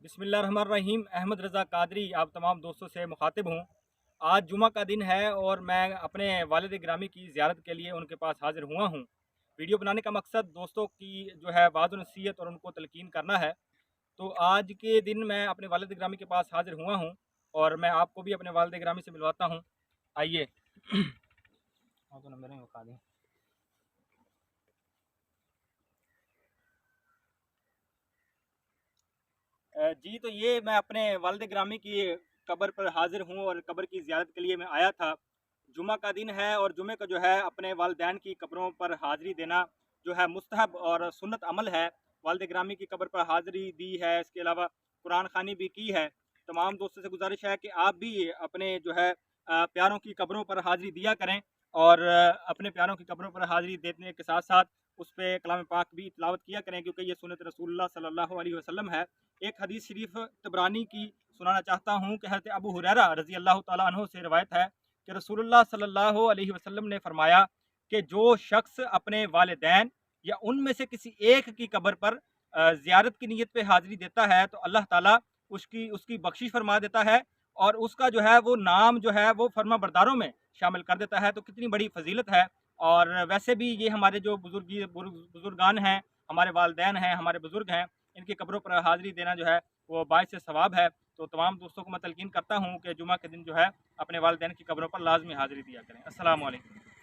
बिस्मिल्लाहिर्रहमानिर्रहीम। अहमद रज़ा कादरी आप तमाम दोस्तों से मुखातिब हूँ। आज जुमा का दिन है और मैं अपने वालिद गिरामी की ज़ियारत के लिए उनके पास हाज़िर हुआ हूँ। वीडियो बनाने का मकसद दोस्तों की जो है वाज़ नसीहत और उनको तलकीन करना है। तो आज के दिन मैं अपने वालिद गिरामी के पास हाज़िर हुआ हूँ और मैं आपको भी अपने वालिद गिरामी से मिलवाता हूँ। आइए। तो नंबर बता दें। जी, तो ये मैं अपने वालिद गिरामी की कब्र पर हाज़िर हूँ और कब्र की ज़ियारत के लिए मैं आया था। जुमा का दिन है और जुमे को जो है अपने वालिदैन की कब्रों पर हाज़िरी देना जो है मुस्तहब और सुन्नत अमल है। वालिद गिरामी की कब्र पर हाज़िरी दी है, इसके अलावा कुरान ख़वानी भी की है। तमाम दोस्तों से गुज़ारिश है कि आप भी अपने जो है प्यारों की कब्रों पर हाज़िरी दिया करें और अपने प्यारों की कब्रों पर हाज़िरी देने के साथ-साथ उस पे कलाम पाक भी तिलावत किया करें, क्योंकि ये सुन्नत रसूलुल्लाह सल्लल्लाहु अलैहि वसल्लम है। एक हदीस शरीफ तबरानी की सुनाना चाहता हूँ कि हज़रत अबू हुरैरा रज़ी अल्लाह तआला अन्हु से रिवायत है कि रसूलुल्लाह सल्लल्लाहु अलैहि वसल्लम ने फरमाया कि जो शख्स अपने वालिदैन या उनमें से किसी एक की कब्र पर ज़ियारत की नीयत पे हाज़िरी देता है तो अल्लाह ताला उसकी उसकी बख्शिश फरमा देता है और उसका जो है वो नाम जो है वो फर्माबरदारों में शामिल कर देता है। तो कितनी बड़ी फ़जीलत है। और वैसे भी ये हमारे जो बुज़ुर्गान हैं, हमारे वालिदैन हैं, हमारे बुज़ुर्ग हैं, इनकी कब्रों पर हाज़िरी देना जो है वो बाइस सवाब है। तो तमाम दोस्तों को मैं तलकीन करता हूँ कि जुमा के दिन जो है अपने वालिदैन की कब्रों पर लाज़मी हाज़िरी दिया करें। अस्सलामु अलैकुम।